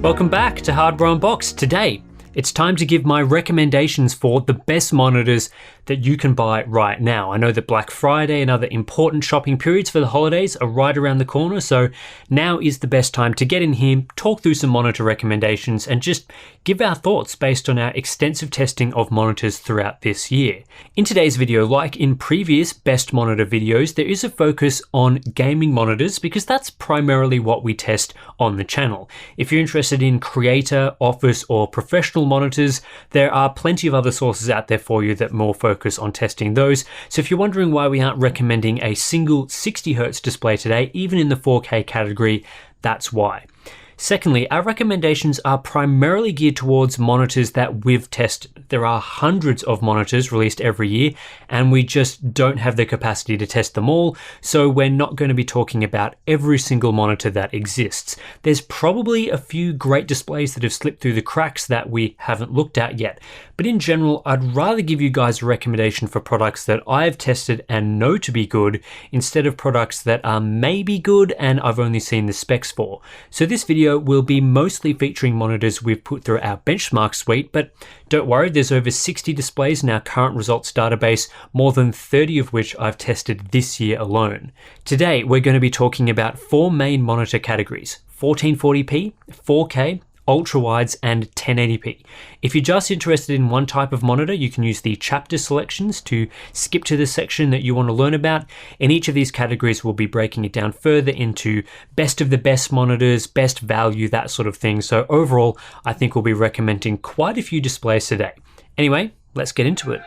Welcome back to Hardware Unboxed. Today, it's time to give my recommendations for the best monitors that you can buy right now. I know that Black Friday and other important shopping periods for the holidays are right around the corner, so now is the best time to get in here, talk through some monitor recommendations, and just give our thoughts based on our extensive testing of monitors throughout this year. In today's video, like in previous best monitor videos, there is a focus on gaming monitors because that's primarily what we test on the channel. If you're interested in creator, office, or professional monitors, there are plenty of other sources out there for you that more focus on testing those. So if you're wondering why we aren't recommending a single 60Hz display today, even in the 4K category, that's why. Secondly, our recommendations are primarily geared towards monitors that we've tested. There are hundreds of monitors released every year, and we just don't have the capacity to test them all, so we're not going to be talking about every single monitor that exists. There's probably a few great displays that have slipped through the cracks that we haven't looked at yet, but in general, I'd rather give you guys a recommendation for products that I've tested and know to be good, instead of products that are maybe good and I've only seen the specs for. So this video will be mostly featuring monitors we've put through our benchmark suite, but don't worry, there's over 60 displays in our current results database, more than 30 of which I've tested this year alone. Today, we're going to be talking about four main monitor categories: 1440p, 4K, ultrawides, and 1080p. If you're just interested in one type of monitor, you can use the chapter selections to skip to the section that you want to learn about. In each of these categories, we'll be breaking it down further into best of the best monitors, best value, that sort of thing. So overall, I think we'll be recommending quite a few displays today. Anyway, let's get into it.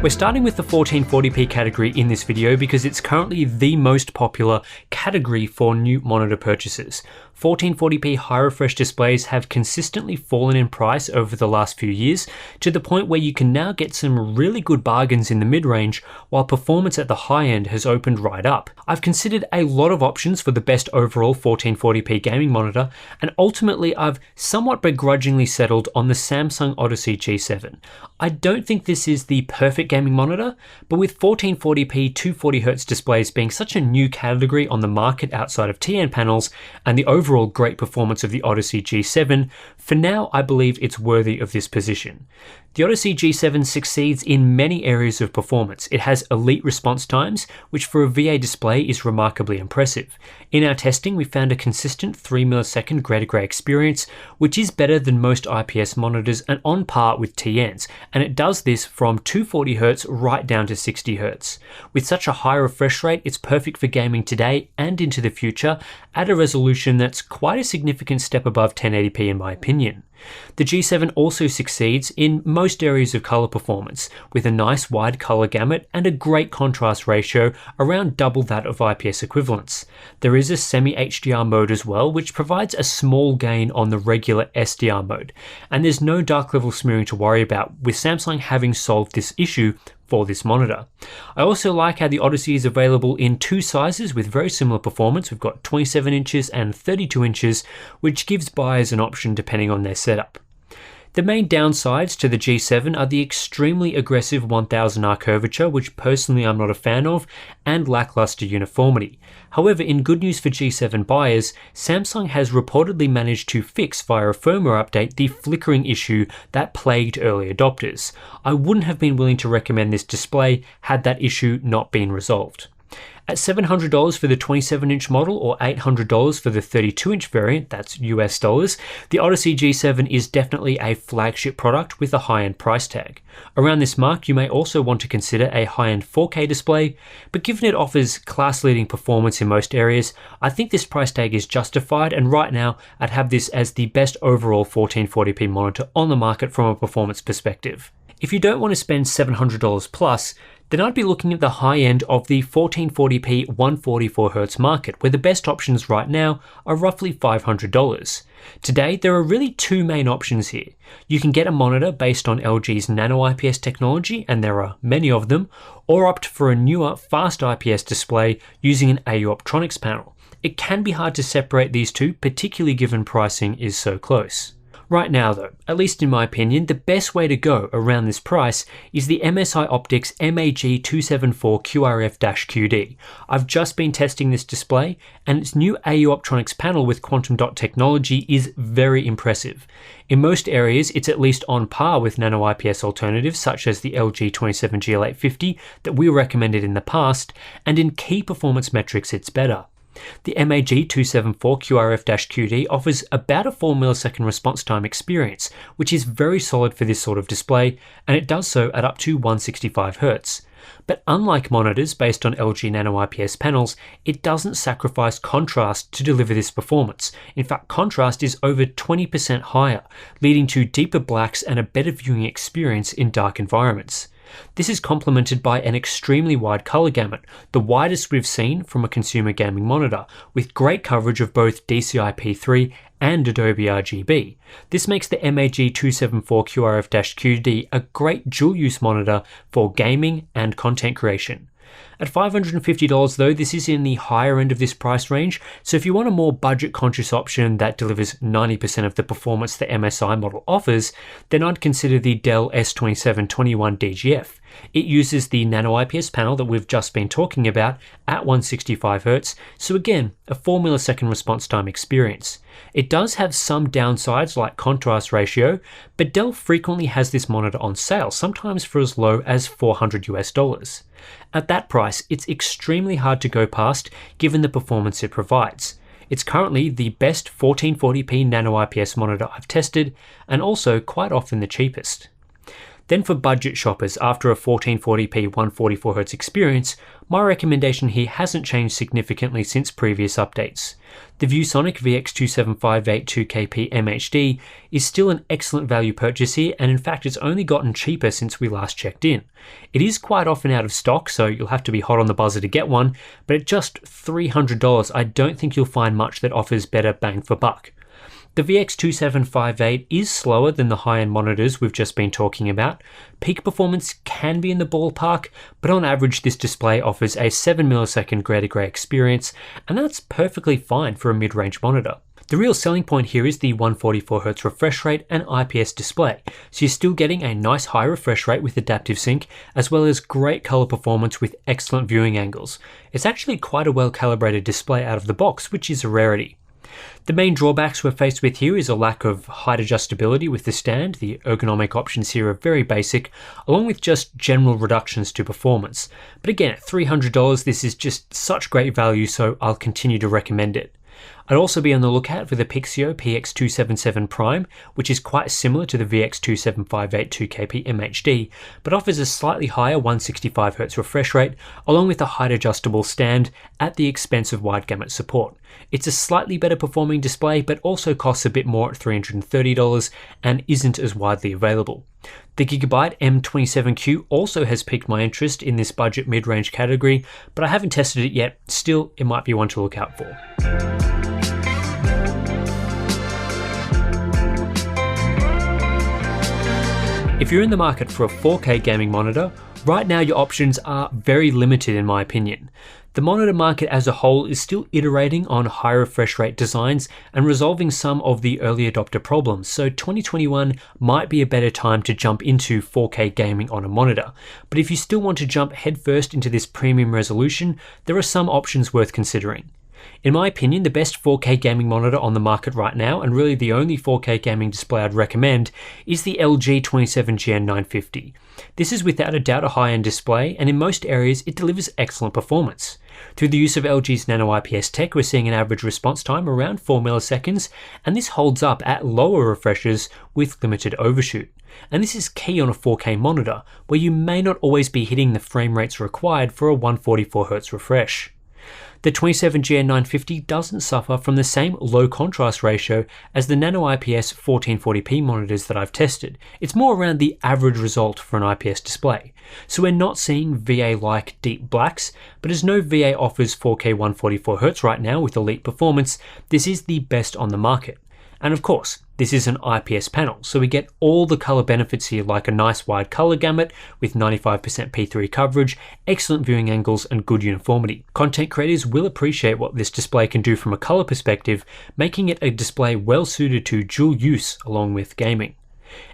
We're starting with the 1440p category in this video because it's currently the most popular category for new monitor purchases. 1440p high refresh displays have consistently fallen in price over the last few years, to the point where you can now get some really good bargains in the mid-range, while performance at the high end has opened right up. I've considered a lot of options for the best overall 1440p gaming monitor, and ultimately I've somewhat begrudgingly settled on the Samsung Odyssey G7. I don't think this is the perfect gaming monitor, but with 1440p 240Hz displays being such a new category on the market outside of TN panels, and the overall great performance of the Odyssey G7, for now I believe it's worthy of this position. The Odyssey G7 succeeds in many areas of performance. It has elite response times, which for a VA display is remarkably impressive. In our testing, we found a consistent 3ms gray-to-gray experience, which is better than most IPS monitors and on par with TNs, and it does this from 240Hz right down to 60Hz. With such a high refresh rate, it's perfect for gaming today and into the future at a resolution that's quite a significant step above 1080p in my opinion. The G7 also succeeds in most areas of color performance, with a nice wide color gamut and a great contrast ratio, around double that of IPS equivalents. There is a semi-HDR mode as well, which provides a small gain on the regular SDR mode, and there's no dark level smearing to worry about, with Samsung having solved this issue for this monitor. I also like how the Odyssey is available in two sizes with very similar performance. We've got 27 inches and 32 inches, which gives buyers an option depending on their setup. The main downsides to the G7 are the extremely aggressive 1000R curvature, which personally I'm not a fan of, and lackluster uniformity. However, in good news for G7 buyers, Samsung has reportedly managed to fix via a firmware update the flickering issue that plagued early adopters. I wouldn't have been willing to recommend this display had that issue not been resolved. At $700 for the 27-inch model or $800 for the 32-inch variant, that's US dollars, the Odyssey G7 is definitely a flagship product with a high-end price tag. Around this mark, you may also want to consider a high-end 4K display, but given it offers class-leading performance in most areas, I think this price tag is justified, and right now I'd have this as the best overall 1440p monitor on the market from a performance perspective. If you don't want to spend $700 plus, then I'd be looking at the high end of the 1440p 144Hz market, where the best options right now are roughly $500. Today, there are really two main options here. You can get a monitor based on LG's nano IPS technology, and there are many of them, or opt for a newer, fast IPS display using an AU Optronics panel. It can be hard to separate these two, particularly given pricing is so close. Right now though, at least in my opinion, the best way to go around this price is the MSI Optics MAG274 QRF-QD. I've just been testing this display, and its new AU Optronics panel with quantum dot technology is very impressive. In most areas, it's at least on par with nano IPS alternatives such as the LG 27GL850 that we recommended in the past, and in key performance metrics it's better. The MAG274 QRF-QD offers about a 4 millisecond response time experience, which is very solid for this sort of display, and it does so at up to 165 Hz. But unlike monitors based on LG Nano IPS panels, it doesn't sacrifice contrast to deliver this performance. In fact, contrast is over 20% higher, leading to deeper blacks and a better viewing experience in dark environments. This is complemented by an extremely wide color gamut, the widest we've seen from a consumer gaming monitor, with great coverage of both DCI-P3 and Adobe RGB. This makes the MAG274 QRF-QD a great dual-use monitor for gaming and content creation. At $550 though, this is in the higher end of this price range, so if you want a more budget-conscious option that delivers 90% of the performance the MSI model offers, then I'd consider the Dell S2721 DGF. It uses the Nano IPS panel that we've just been talking about at 165 Hz, so again, a 4 millisecond response time experience. It does have some downsides like contrast ratio, but Dell frequently has this monitor on sale, sometimes for as low as $400 US. At that price, it's extremely hard to go past given the performance it provides. It's currently the best 1440p Nano IPS monitor I've tested, and also quite often the cheapest. Then for budget shoppers after a 1440p 144Hz experience, my recommendation here hasn't changed significantly since previous updates. The ViewSonic VX2758 2KP MHD is still an excellent value purchase here, and in fact it's only gotten cheaper since we last checked in. It is quite often out of stock, so you'll have to be hot on the buzzer to get one, but at just $300 I don't think you'll find much that offers better bang for buck. The VX2758 is slower than the high-end monitors we've just been talking about. Peak performance can be in the ballpark, but on average this display offers a 7 millisecond grey-to-grey experience, and that's perfectly fine for a mid-range monitor. The real selling point here is the 144Hz refresh rate and IPS display, so you're still getting a nice high refresh rate with adaptive sync, as well as great color performance with excellent viewing angles. It's actually quite a well-calibrated display out of the box, which is a rarity. The main drawbacks we're faced with here is a lack of height adjustability with the stand. The ergonomic options here are very basic, along with just general reductions to performance. But again, at $300, this is just such great value, so I'll continue to recommend it. I'd also be on the lookout for the Pixio PX277 Prime, which is quite similar to the VX2758 2KP MHD, but offers a slightly higher 165Hz refresh rate, along with a height adjustable stand at the expense of wide gamut support. It's a slightly better performing display, but also costs a bit more at $330 and isn't as widely available. The Gigabyte M27Q also has piqued my interest in this budget mid-range category, but I haven't tested it yet. Still, it might be one to look out for. If you're in the market for a 4K gaming monitor, right now your options are very limited in my opinion. The monitor market as a whole is still iterating on high refresh rate designs and resolving some of the early adopter problems, so 2021 might be a better time to jump into 4K gaming on a monitor. But if you still want to jump headfirst into this premium resolution, there are some options worth considering. In my opinion, the best 4K gaming monitor on the market right now, and really the only 4K gaming display I'd recommend, is the LG 27GN950. This is without a doubt a high-end display, and in most areas it delivers excellent performance. Through the use of LG's Nano IPS tech, we're seeing an average response time around 4 milliseconds, and this holds up at lower refreshes with limited overshoot. And this is key on a 4K monitor, where you may not always be hitting the frame rates required for a 144Hz refresh. The 27GN950 doesn't suffer from the same low contrast ratio as the Nano IPS 1440p monitors that I've tested. It's more around the average result for an IPS display. So we're not seeing VA-like deep blacks, but as no VA offers 4K 144Hz right now with elite performance, this is the best on the market. And of course, This is an IPS panel, so we get all the color benefits here, like a nice wide color gamut with 95% P3 coverage, excellent viewing angles, and good uniformity. Content creators will appreciate what this display can do from a color perspective, making it a display well suited to dual use along with gaming.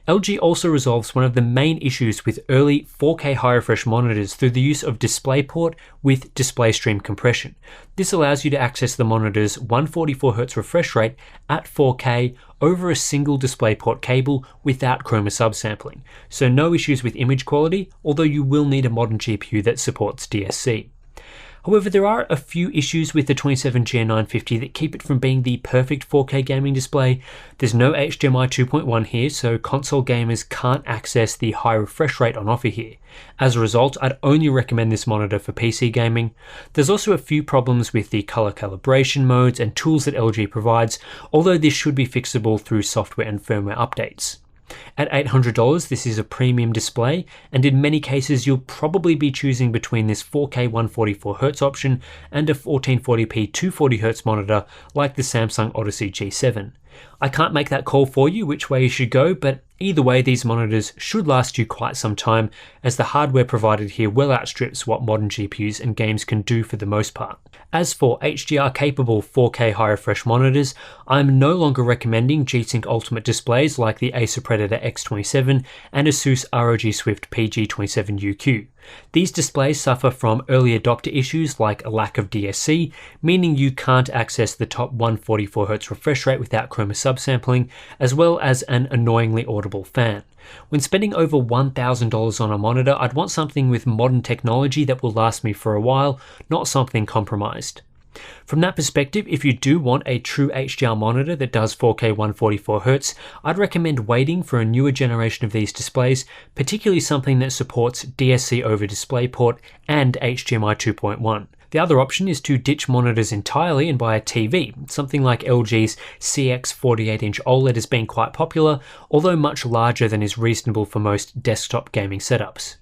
LG also resolves one of the main issues with early 4K high refresh monitors through the use of DisplayPort with display stream compression. This allows you to access the monitor's 144Hz refresh rate at 4K over a single DisplayPort cable without chroma subsampling, so no issues with image quality, although you will need a modern GPU that supports DSC. However, there are a few issues with the 27GN950 that keep it from being the perfect 4K gaming display. There's no HDMI 2.1 here, so console gamers can't access the high refresh rate on offer here. As a result, I'd only recommend this monitor for PC gaming. There's also a few problems with the color calibration modes and tools that LG provides, although this should be fixable through software and firmware updates. At $800, this is a premium display, and in many cases you'll probably be choosing between this 4K 144Hz option and a 1440p 240Hz monitor like the Samsung Odyssey G7. I can't make that call for you which way you should go, but either way these monitors should last you quite some time, as the hardware provided here well outstrips what modern GPUs and games can do for the most part. As for HDR capable 4K high refresh monitors, I'm no longer recommending G-Sync Ultimate displays like the Acer Predator X27 and Asus ROG Swift PG27UQ. These displays suffer from early adopter issues like a lack of DSC, meaning you can't access the top 144Hz refresh rate without chroma subsampling, as well as an annoyingly audible fan. When spending over $1,000 on a monitor, I'd want something with modern technology that will last me for a while, not something compromised. From that perspective, if you do want a true HDR monitor that does 4K 144Hz, I'd recommend waiting for a newer generation of these displays, particularly something that supports DSC over DisplayPort and HDMI 2.1. The other option is to ditch monitors entirely and buy a TV. Something like LG's CX 48-inch OLED has been quite popular, although much larger than is reasonable for most desktop gaming setups.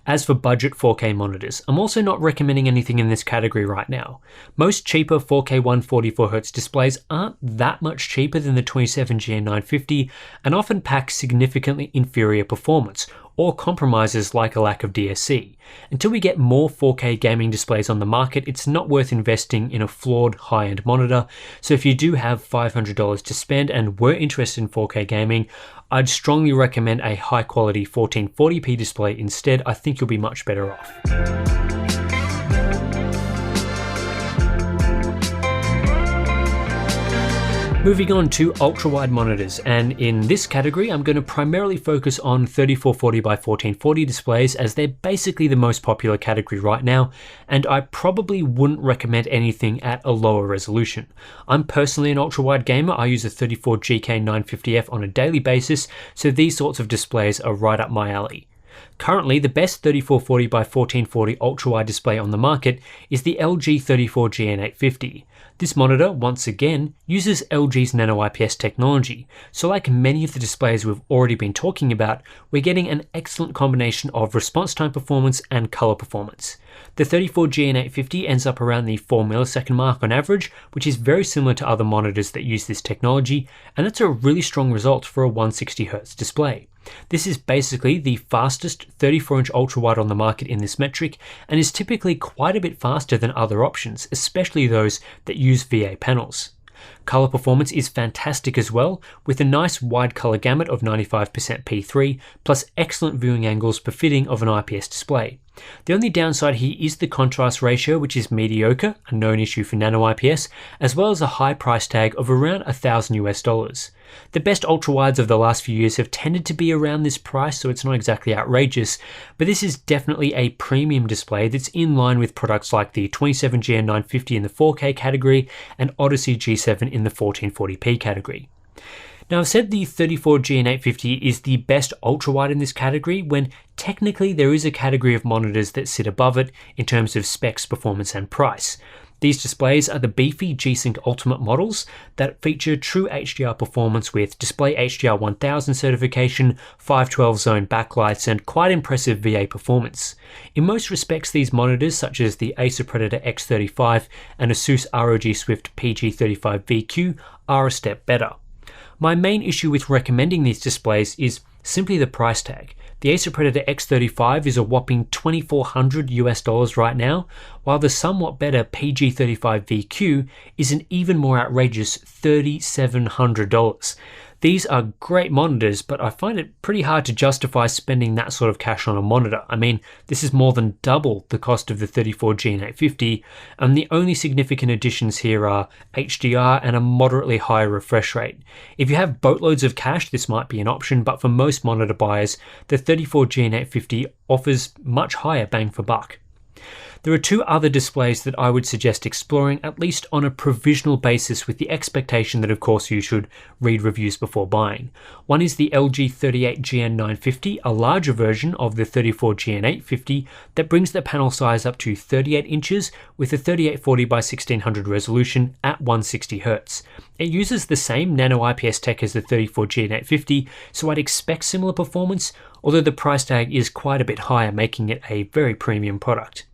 As for budget 4K monitors, I'm also not recommending anything in this category right now. Most cheaper 4K 144Hz displays aren't that much cheaper than the 27GN950 and often pack significantly inferior performance, or compromises like a lack of DSC. Until we get more 4K gaming displays on the market, it's not worth investing in a flawed high-end monitor, so if you do have $500 to spend and were interested in 4K gaming, I'd strongly recommend a high-quality 1440p display instead. I think you'll be much better off. Moving on to ultra-wide monitors, and in this category I'm going to primarily focus on 3440 by 1440 displays, as they're basically the most popular category right now, and I probably wouldn't recommend anything at a lower resolution. I'm personally an ultra-wide gamer. I use a 34GK950F on a daily basis, so these sorts of displays are right up my alley. Currently, the best 3440 by 1440 ultra-wide display on the market is the LG 34GN850. This monitor, once again, uses LG's Nano IPS technology, so like many of the displays we've already been talking about, we're getting an excellent combination of response time performance and color performance. The 34GN850 ends up around the 4 millisecond mark on average, which is very similar to other monitors that use this technology, and that's a really strong result for a 160Hz display. This is basically the fastest 34-inch ultra-wide on the market in this metric, and is typically quite a bit faster than other options, especially those that use VA panels. Color performance is fantastic as well, with a nice wide color gamut of 95% P3, plus excellent viewing angles befitting of an IPS display. The only downside here is the contrast ratio, which is mediocre, a known issue for Nano IPS, as well as a high price tag of around $1,000 US. The best ultrawides of the last few years have tended to be around this price, so it's not exactly outrageous, but this is definitely a premium display that's in line with products like the 27GN950 in the 4K category and Odyssey G7 in the 1440p category. Now, I've said the 34GN850 is the best ultrawide in this category, when technically there is a category of monitors that sit above it in terms of specs, performance and price. These displays are the beefy G-Sync Ultimate models that feature true HDR performance with Display HDR 1000 certification, 512 zone backlights and quite impressive VA performance. In most respects, these monitors, such as the Acer Predator X35 and Asus ROG Swift PG35VQ, are a step better. My main issue with recommending these displays is simply the price tag. The Acer Predator X35 is a whopping $2,400 US right now, while the somewhat better PG35 VQ is an even more outrageous $3,700. These are great monitors, but I find it pretty hard to justify spending that sort of cash on a monitor. I mean, this is more than double the cost of the 34G and 850, and the only significant additions here are HDR and a moderately higher refresh rate. If you have boatloads of cash, this might be an option, but for most monitor buyers, the 34G and 850 offers much higher bang for buck. There are two other displays that I would suggest exploring, at least on a provisional basis, with the expectation that of course you should read reviews before buying. One is the LG 38GN950, a larger version of the 34GN850 that brings the panel size up to 38 inches with a 3840 by 1600 resolution at 160Hz. It uses the same nano IPS tech as the 34GN850, so I'd expect similar performance, although the price tag is quite a bit higher, making it a very premium product.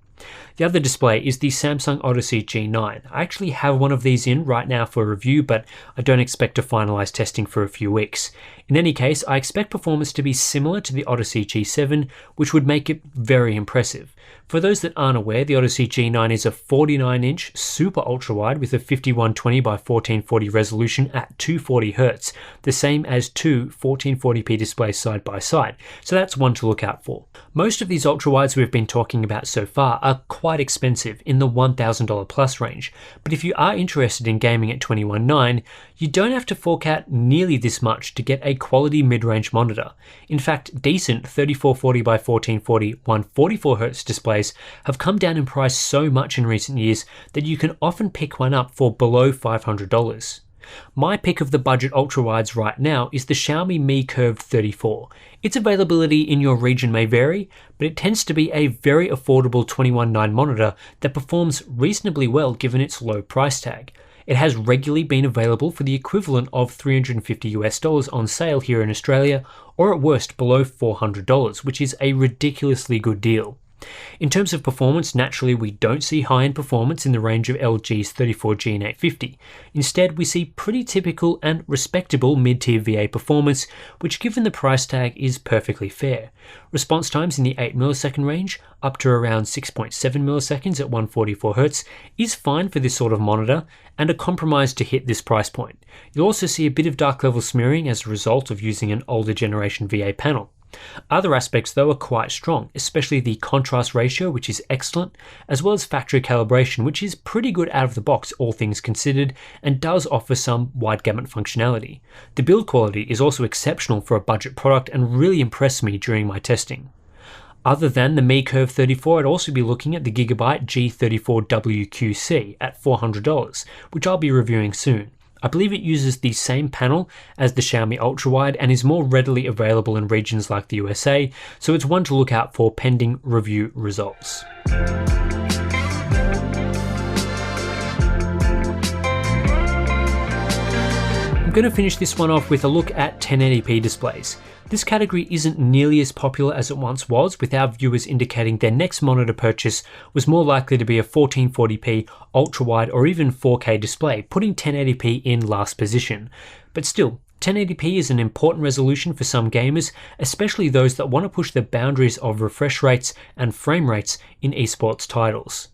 The other display is the Samsung Odyssey G9. I actually have one of these in right now for review, but I don't expect to finalize testing for a few weeks. In any case, I expect performance to be similar to the Odyssey G7, which would make it very impressive. For those that aren't aware, the Odyssey G9 is a 49-inch super ultra-wide with a 5120 by 1440 resolution at 240Hz, the same as two 1440p displays side by side, so that's one to look out for. Most of these ultra-wides we've been talking about so far are quite expensive, in the $1,000 plus range, but if you are interested in gaming at $21,900, you don't have to fork out nearly this much to get a quality mid-range monitor. In fact, decent 3440 by 1440 144Hz displays have come down in price so much in recent years that you can often pick one up for below $500. My pick of the budget ultrawides right now is the Xiaomi Mi Curve 34. Its availability in your region may vary, but it tends to be a very affordable $21,900 monitor that performs reasonably well given its low price tag. It has regularly been available for the equivalent of $350 US on sale here in Australia, or at worst below $400, which is a ridiculously good deal. In terms of performance, naturally we don't see high-end performance in the range of LG's 34G and 850. Instead, we see pretty typical and respectable mid-tier VA performance, which given the price tag is perfectly fair. Response times in the 8 millisecond range, up to around 6.7 milliseconds at 144Hz, is fine for this sort of monitor, and a compromise to hit this price point. You'll also see a bit of dark level smearing as a result of using an older generation VA panel. Other aspects though are quite strong, especially the contrast ratio, which is excellent, as well as factory calibration, which is pretty good out of the box all things considered, and does offer some wide gamut functionality. The build quality is also exceptional for a budget product and really impressed me during my testing. Other than the Mi Curve 34, I'd also be looking at the Gigabyte G34WQC at $400, which I'll be reviewing soon. I believe it uses the same panel as the Xiaomi Ultrawide and is more readily available in regions like the USA, so it's one to look out for pending review results. I'm going to finish this one off with a look at 1080p displays. This category isn't nearly as popular as it once was, with our viewers indicating their next monitor purchase was more likely to be a 1440p, ultra-wide or even 4K display, putting 1080p in last position. But still, 1080p is an important resolution for some gamers, especially those that want to push the boundaries of refresh rates and frame rates in esports titles.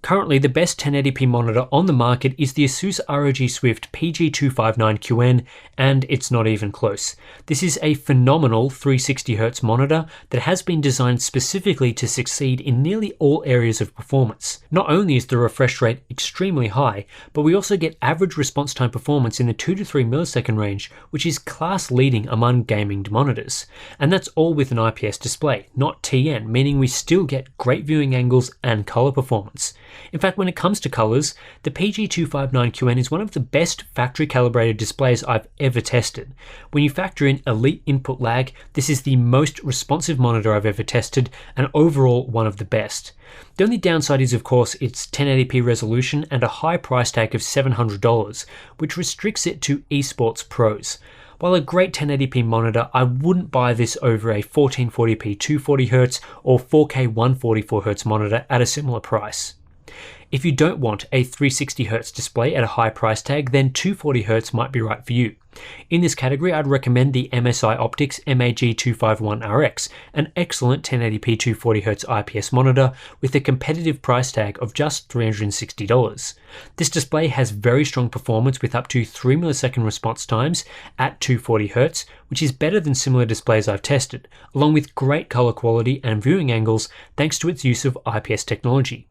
Currently, the best 1080p monitor on the market is the Asus ROG Swift PG259QN, and it's not even close. This is a phenomenal 360Hz monitor that has been designed specifically to succeed in nearly all areas of performance. Not only is the refresh rate extremely high, but we also get average response time performance in the 2 to 3 millisecond range, which is class leading among gaming monitors. And that's all with an IPS display, not TN, meaning we still get great viewing angles and color performance. In fact, when it comes to colors, the PG259QN is one of the best factory calibrated displays I've ever tested. When you factor in elite input lag, this is the most responsive monitor I've ever tested, and overall one of the best. The only downside is of course its 1080p resolution and a high price tag of $700, which restricts it to esports pros. While a great 1080p monitor, I wouldn't buy this over a 1440p 240Hz or 4K 144Hz monitor at a similar price. If you don't want a 360Hz display at a high price tag, then 240Hz might be right for you. In this category, I'd recommend the MSI Optics MAG251RX, an excellent 1080p 240Hz IPS monitor with a competitive price tag of just $360. This display has very strong performance with up to 3 millisecond response times at 240Hz, which is better than similar displays I've tested, along with great color quality and viewing angles thanks to its use of IPS technology.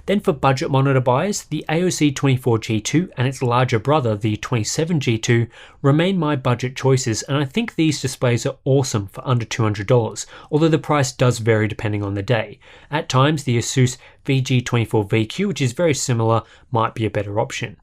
Then for budget monitor buyers, the AOC 24G2 and its larger brother, the 27G2, remain my budget choices, and I think these displays are awesome for under $200, although the price does vary depending on the day. At times, the Asus VG24VQ, which is very similar, might be a better option.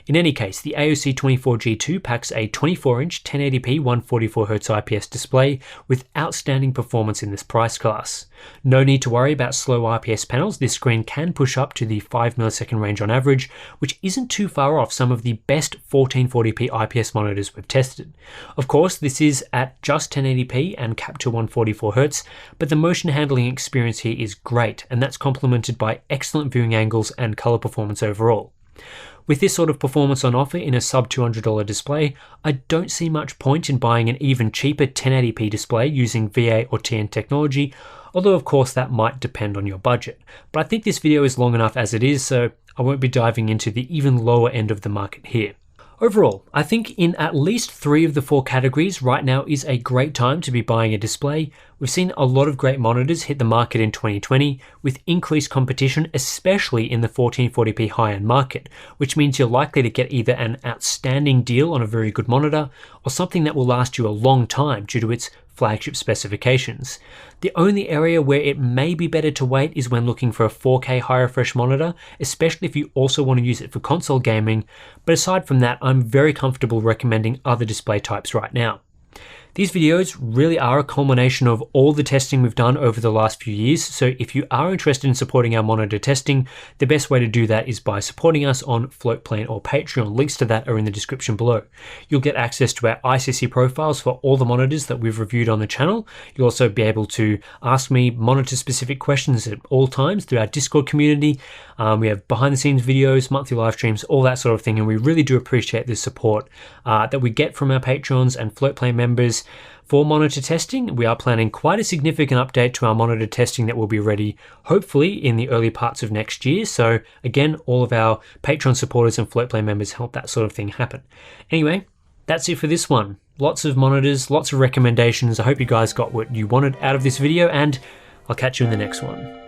In any case, the AOC 24G2 packs a 24-inch 1080p 144Hz IPS display with outstanding performance in this price class. No need to worry about slow IPS panels. This screen can push up to the 5 millisecond range on average, which isn't too far off some of the best 1440p IPS monitors we've tested. Of course, this is at just 1080p and capped to 144Hz, but the motion handling experience here is great, and that's complemented by excellent viewing angles and color performance overall. With this sort of performance on offer in a sub $200 display, I don't see much point in buying an even cheaper 1080p display using VA or TN technology, although of course that might depend on your budget. But I think this video is long enough as it is, so I won't be diving into the even lower end of the market here. Overall, I think in at least 3 of the 4 categories, right now is a great time to be buying a display. We've seen a lot of great monitors hit the market in 2020 with increased competition, especially in the 1440p high-end market, which means you're likely to get either an outstanding deal on a very good monitor or something that will last you a long time due to its flagship specifications. The only area where it may be better to wait is when looking for a 4K high refresh monitor, especially if you also want to use it for console gaming, but aside from that, I'm very comfortable recommending other display types right now. These videos really are a culmination of all the testing we've done over the last few years, so if you are interested in supporting our monitor testing, the best way to do that is by supporting us on Floatplane or Patreon. Links to that are in the description below. You'll get access to our ICC profiles for all the monitors that we've reviewed on the channel. You'll also be able to ask me monitor-specific questions at all times through our Discord community. We have behind-the-scenes videos, monthly live streams, all that sort of thing, and we really do appreciate the support that we get from our Patrons and Floatplane members. For monitor testing, we are planning quite a significant update to our monitor testing that will be ready hopefully in the early parts of next year. So again, all of our Patreon supporters and Floatplane members help that sort of thing happen. Anyway, that's it for this one. Lots of monitors, lots of recommendations. I hope you guys got what you wanted out of this video, and I'll catch you in the next one.